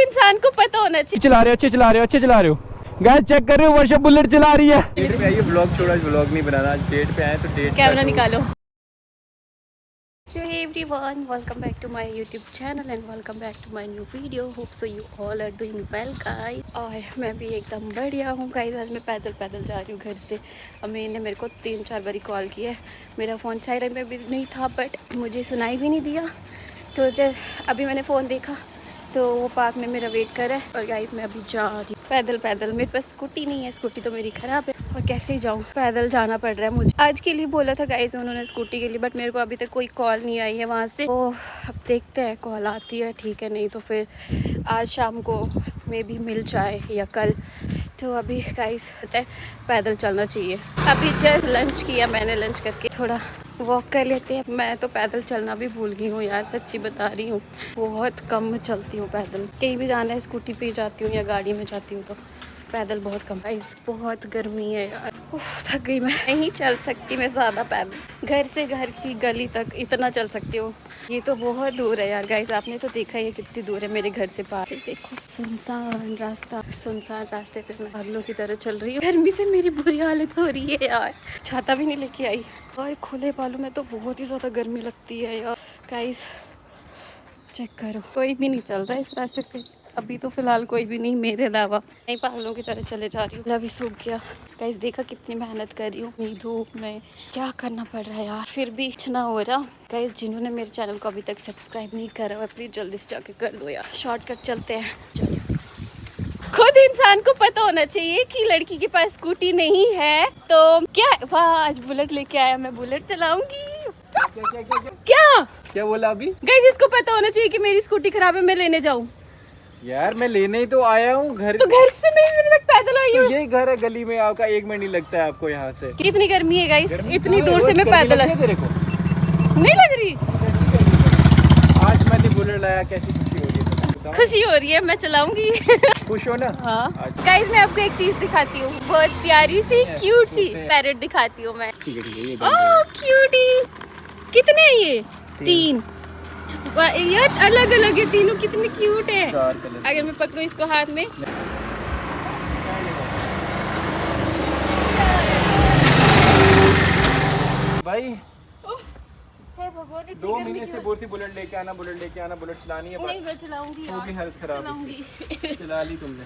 इंसान को पता होना चाहिए। चला रहे हो, अच्छे चला रहे हो, अच्छे चला रहे हो। गाइस चेक कर रहे हो, वर्षा बुलेट चला रही है। डेट पे आइए, ब्लॉग छोड़ा, ब्लॉग नहीं बनाना। आज डेट पे आए तो डेट कैमरा निकालो। So hey everyone, welcome back to my YouTube channel and welcome back to my new video. Hope so you all are doing well guys. और मैं भी एकदम बढ़िया हूँ guys। आज मैं पैदल जा रही हूँ घर से। अम्मी ने मेरे को 3-4 बारी कॉल किया है। मेरा फ़ोन साइलेंट में भी नहीं था बट मुझे सुनाई भी नहीं दिया। तो जब अभी मैंने फ़ोन देखा तो वो पार्क में मेरा वेट कर रहा है। और गाइस मैं अभी जा रही हूँ पैदल। मेरे पास स्कूटी नहीं है, स्कूटी तो मेरी ख़राब है और कैसे ही जाऊँ, पैदल जाना पड़ रहा है मुझे। आज के लिए बोला था गाइस उन्होंने स्कूटी के लिए, बट मेरे को अभी तक कोई कॉल नहीं आई है वहाँ से। तो अब देखते हैं, कॉल आती है ठीक है, नहीं तो फिर आज शाम को मे भी मिल जाए या कल। तो अभी गाइस पता है पैदल चलना चाहिए। अभी जस्ट लंच किया मैंने, लंच करके थोड़ा वॉक कर लेते हैं। मैं तो पैदल चलना भी भूल गई हूँ यार, सच्ची बता रही हूँ। बहुत कम चलती हूँ पैदल, कहीं भी जाना है स्कूटी पे जाती हूँ या गाड़ी में जाती हूँ, तो पैदल बहुत कम। गाइस बहुत गर्मी है यार, थक गई मैं, नहीं चल सकती मैं ज़्यादा पैदल। घर से घर की गली तक इतना चल सकती हूँ, ये तो बहुत दूर है यार। गाइस आपने तो देखा ही है कितनी दूर है मेरे घर से पार। देखो सुनसान रास्ते पे मैं पागलों की तरह चल रही हूँ। गर्मी से मेरी बुरी हालत हो रही है यार, छाता भी नहीं लेके आई और खुले बालों में तो बहुत ही ज़्यादा गर्मी लगती है यार। गाइस चेक करो, कोई भी नहीं चल रहा है इस रास्ते पे अभी तो फिलहाल, कोई भी नहीं मेरे अलावा। नहीं पागलों की तरह चले जा रही हूँ। अभी सूख गया। गाइस देखा कितनी मेहनत कर रही हूँ, धूप में क्या करना पड़ रहा है यार, फिर भी कुछ ना हो रहा। गाइस जिन्होंने मेरे चैनल को अभी तक सब्सक्राइब नहीं करा हुआ प्लीज़ जल्दी से जाके कर दो यार। शॉर्टकट चलते हैं। खुद इंसान को पता होना चाहिए कि लड़की के पास स्कूटी नहीं है तो क्या। वाह आज बुलेट लेके आया, मैं बुलेट चलाऊंगी। क्या बोला अभी? गाइस इसको पता होना चाहिए कि मेरी स्कूटी खराब है, मैं लेने जाऊं। यार मैं लेने ही तो आया हूँ घर। तो घर से मैं इधर तक पैदल आई हूँ। तो यही घर है गली में आपका, 1 मिनट नहीं लगता है आपको यहाँ से। कितनी गर्मी है गाइस, इतनी दूर से मैं पैदल आई। तेरे को नहीं लग रही? आज मैंने बुलेट लाया, कैसी खुशी हो रही है? खुशी हो रही है, मैं चलाऊंगी। खुश हो ना? हाँ गाइस मैं आपको एक चीज दिखाती हूँ, बहुत प्यारी सी क्यूट सी पैरेट दिखाती हूँ मैं। ठीक है ओह क्यूटी। कितने हैं ये? 3 यार, अलग अलग है तीनों, कितने क्यूट है। अगर मैं पकड़ूं इसको हाथ में, भाई 2 2 महीने से बोलती बुलेट लेके आना, बुलेट चलानी है। नहीं मैं चलाऊंगी तो भी हालत खराब चलाऊंगी। चला ली तुमने।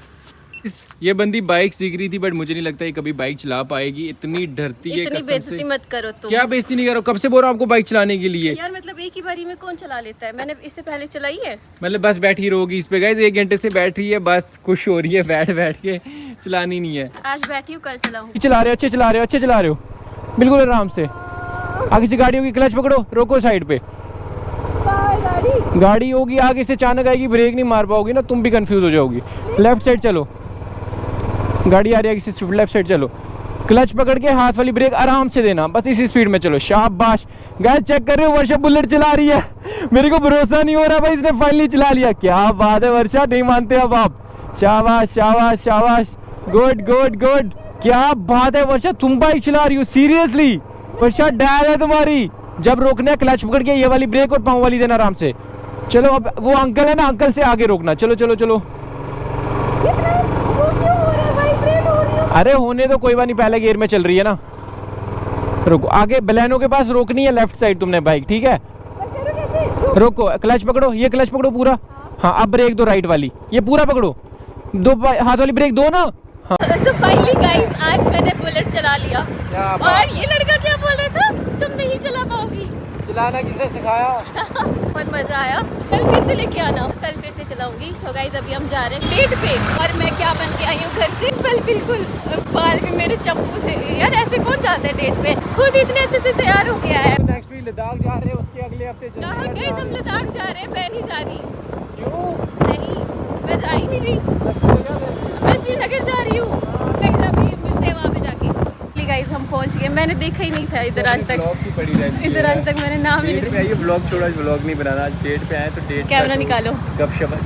ये बंदी बाइक सीख रही थी बट मुझे नहीं लगता ये कभी बाइक चला पाएगी, इतनी डरती है। इतनी बेइज्जती मत करो तुम। क्या बेइज्जती नहीं करो, कब से बोल रहा हूँ आपको बाइक चलाने के लिए। यार मतलब एक ही बारी में कौन चला लेता है, मैंने इससे पहले चलाई है। मतलब बस बैठी रहोगी इस पे गाइस, 1 घंटे से बैठ रही है, बस खुश हो रही है बैठ के, चलानी नहीं है। आज बैठी हूँ कल चलाऊंगी। चला रहे हो, अच्छे चला रहे हो, अच्छे चला रहे हो, बिल्कुल आराम से। आगे से गाड़ियों की क्लच पकड़ो, रोको साइड पे। गाड़ी होगी आगे से, अचानक आएगी, ब्रेक नहीं मार पाओगी ना, तुम भी कंफ्यूज हो जाओगी। लेफ्ट साइड चलो, गाड़ी आ रही है, लेफ्ट साइड चलो, क्लच पकड़ के हाथ वाली ब्रेक आराम से देना, बस इसी स्पीड में चलो, शाबाश। गाइस चेक कर रहे हो, वर्षा बुलेट चला रही है। मेरे को भरोसा नहीं हो रहा भाई, इसने फाइनली चला लिया। क्या बात है वर्षा, नहीं मानते अब आप। शाबाश, गुड। क्या बात है वर्षा, तुम बाइक चला रही हो सीरियसली। वर्षा डैल है तुम्हारी। जब रोकना है क्लच पकड़ के ये वाली ब्रेक और पाँव वाली देना आराम से। चलो अब वो अंकल है ना, अंकल से आगे रोकना। चलो। अरे होने तो कोई बात नहीं, पहले गियर में चल रही है ना। रुको, आगे बलेनो के पास रोकनी है, लेफ्ट साइड तुमने बाइक, ठीक है। रोको, क्लच पकड़ो, ये क्लच पकड़ो पूरा। हाँ अब ब्रेक दो राइट वाली, ये पूरा पकड़ो, 2 हाथ वाली ब्रेक दो ना। हाँ So finally guys, आज मैंने बुलेट चला लिया। और ये लड़का क्या बोल रहा था, तुम नहीं चला पाओगी। चलाना किसने सिखाया? बहुत मजा आया, कल फिर से लेके आना, कल फिर से चलाऊंगी। सो गाइस अभी हम जा रहे हैं डेट पे और मैं क्या बन के आई हूँ घर से, बिल्कुल बाल भी मेरे चप्पू से। यार ऐसे कौन जाता है डेट पे, खुद इतने अच्छे से तैयार हो गया है। नेक्स्ट वीक लद्दाख जा रहे हैं, उसके अगले हफ्ते कहाँ गए हम? लद्दाख जा रहे हैं, मैं नहीं जा रही। क्यों? नहीं मैं जा ही नहीं रही, मैं श्रीनगर जा रही हूँ। अभी मिलते हैं वहाँ पे जाके। गाइस हम पहुँच गए, मैंने देखा ही नहीं था इधर आज तक, इधर आज तक मैंने नाम ही नहीं। ये ब्लॉग छोड़ा, ब्लॉग नहीं बनाना। आज डेट पे आए तो डेट। कैमरा निकालो,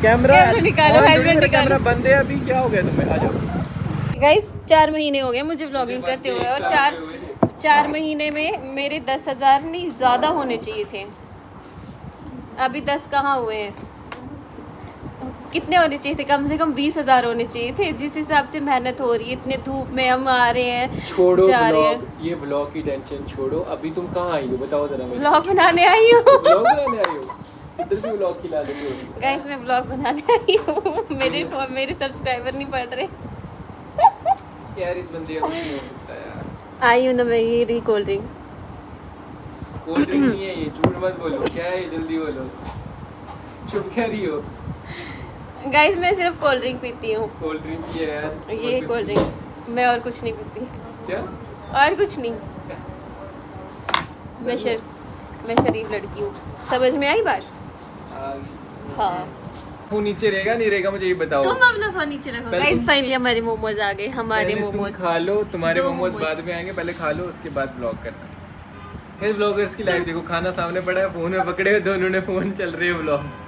कैमरा निकालो, हेलमेट निकालो। कैमरा बंद है अभी, क्या हो गया तुम्हें? आ जाओ। गाइस 4 महीने हो गए मुझे व्लॉगिंग करते हुए और 4 महीने में मेरे 10,000 नहीं ज़्यादा होने चाहिए थे, अभी 10 कहाँ हुए हैं। कितने होने चाहिए थे? कम से कम 20,000 होने चाहिए थे। जिस हिसाब से मेहनत हो रही है, इतने धूप में हम आ रहे हैं, छोड़ो जा रहे ब्लॉग, हैं। ये ब्लॉग की टेंशन छोड़ो। अभी तुम कहाँ आई हो बताओ जरा मुझे। ब्लॉग बनाने आई हूँ। ब्लॉग बनाने आई हो? इधर से ब्लॉग खिला देते हो। गाइस मैं ब्लॉग बनाने आई हूँ। मेरे सब्सक्राइबर नहीं पढ़ रहे। यार इस बंदे का कुछ नहीं हो सकता यार। आई हूँ ना मैं, ये रही कोल्ड ड्रिंक। कोल्ड ड्रिंक नहीं है ये, झूठ मत बोलो। क्या है ये, जल्दी बोलो। चुप क्या रही हो? गाइस मैं सिर्फ कोल्ड ड्रिंक पीती हूँ। कोल्ड ड्रिंक ही है यार। ये कोल्ड ड्रिंक, मैं और कुछ नहीं पीती। क्या? और कुछ नहीं। मैं शरीफ लड़की हूँ। समझ में आई बात? हाँ। वो नीचे रहेगा नहीं रहेगा मुझे ये बताओ। तुम अपना फोन नीचे रखो। पहले गाइस तुम- फाइनली हमारे मोमोज आ गए। हमारे पहले तुम मोमोज खा लो, तुम्हारे दो मोमोज मोमोज। बाद में आएंगे। पहले खा लो उसके बाद ब्लॉग करना। फिर ब्लॉगर्स की लाइफ देखो, खाना सामने पड़ा है, फोन में पकड़े हुए दोनों ने, फोन चल रहे हैं ब्लॉग्स।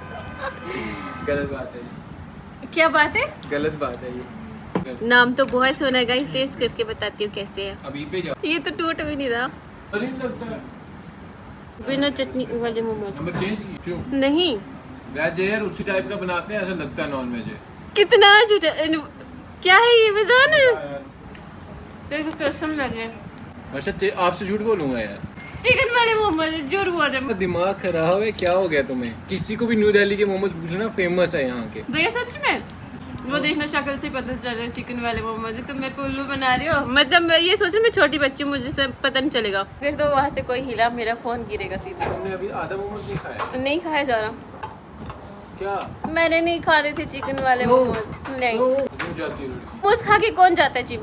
गलत बात है ये, क्या बात है? गलत बात है ये। नाम तो बहुत सोना है गाइस, टेस्ट करके बताती हूँ कैसे है। अभी पे जाओ। ये तो टूट भी नहीं रहा। अरे लगता है बिना चटनी वाले मोमोज। नंबर चेंज क्यों? नहीं, वेज है यार, उसी टाइप का बनाते हैं, ऐसा लगता है नॉन वेज है। कितना झूठा। क्या है ये बता ना। देखो कसम लगे, अच्छा आपसे झूठ बोलूंगा यार। चिकन वाले मोमोज झूठ बोल रहे हैं। दिमाग खराब है क्या? हो गया तुम्हें? किसी को भी न्यू दिल्ली के मोमोज पूछना, फेमस है यहाँ के। भैया सच में वो देखना, शक्ल से पता चल रहा है चिकन वाले मोमोज। तुम मेरे को उल्लू बना रहे हो। मतलब मैं ये सोच रही हूँ मैं छोटी बच्ची हूँ, मुझे सब पता नहीं चलेगा। फिर तो वहाँ से कोई हिला मेरा फोन गिरेगा सीधा। तुमने अभी आधा मोमोज नहीं खाया नहीं खाया जा रहा। क्या? मैंने नहीं खाने थे चिकन वाले मोमोज। नहीं, क्यों जाती है लड़की? मोमोज खा के कौन जाता है जिम?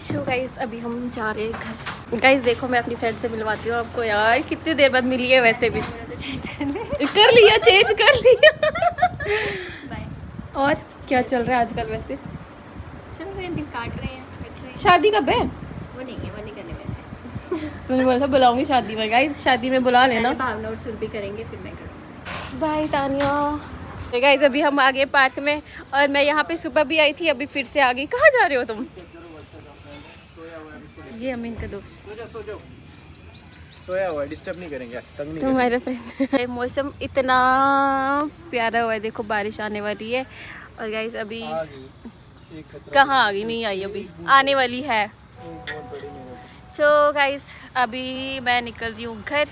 सो गाइस अभी हम जा रहे हैं घर। गाइस देखो मैं अपनी फ्रेंड से मिलवाती हूँ आपको। यार कितनी देर बाद मिली है वैसे भी। कर लिया, चेंज कर लिया। और क्या चल रहा है आजकल वैसे? चल रहे हैं, दिन काट रहे हैं, कट रहे हैं। शादी कब है? वो नहीं है, वो नहीं करने वाले। तूने बोला था बुलाऊंगी शादी में। गाइस शादी में बुला लेना। पहले भावना और सुरभि करेंगे, फिर मैं करूँगी। बाय तानिया। गाइस अभी हम आ गए पार्क में, और मैं यहाँ पे सुबह भी आई थी, अभी फिर से आ गई। कहाँ जा रहे हो तुम? ये अमीन का दोस्त। सोया हुआ है, डिस्टर्ब नहीं करेंगे, तंग नहीं तुम्हारे फ्रेंड। मौसम इतना प्यारा हुआ है, देखो बारिश आने वाली है। और गाइस अभी कहाँ आ गई? नहीं आई, अभी आने वाली है। तो गाइस अभी मैं निकल रही हूँ घर।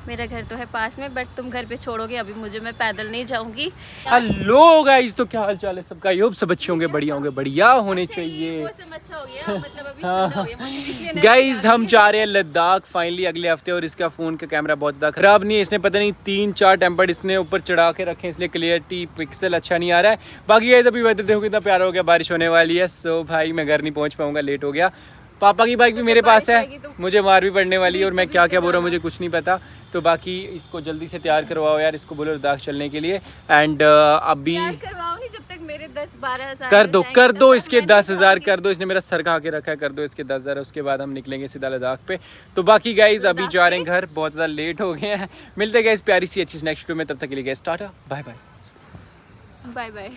मेरा घर तो है पास में, बट तुम घर पे छोड़ोगे अभी मुझे, मैं पैदल नहीं जाऊंगी। हेलो गाइस, तो क्या हाल चाल है सबका? योग सब अच्छे होंगे, बढ़िया होंगे, बढ़िया होने चाहिए। मौसम अच्छा हो गया, मतलब अभी ठंडा हो गया मौसम, इसलिए नहीं गाइस हम जा रहे हैं लद्दाख फाइनली अगले हफ्ते। और इसका फोन का कैमरा बहुत ज्यादा खराब नहीं है, इसने पता नहीं 3-4 टेम्पर्ड इसने ऊपर चढ़ा के रखे, इसलिए क्लियरिटी पिक्सल अच्छा नहीं आ रहा है। बाकी गाइस अभी वेदर देखो कितना प्यारा हो गया, बारिश होने वाली है। सो भाई मैं घर नहीं पहुंच पाऊंगा, लेट हो गया। पापा की बाइक भी मेरे पास है, मुझे मार भी पड़ने वाली है, और मैं क्या क्या बोल रहा हूँ मुझे कुछ नहीं पता। तो बाकी इसको जल्दी से तैयार करवाओ यार, इसको बोलो लद्दाख चलने के लिए। एंड अभी करवाओ नहीं, जब तक मेरे 10-12 हज़ार कर दो इसके 10,000 कर दो। इसने मेरा सर खा के रखा है, कर दो इसके 10,000, उसके बाद हम निकलेंगे सीधा लद्दाख पे। तो बाकी गाइज अभी जा रहे हैं घर, बहुत ज़्यादा लेट हो गए हैं। मिलते हैं गाइज प्यारी सी अच्छी नेक्स्ट वीडियो में, तब तक के लिए guys tata bye bye. Bye bye.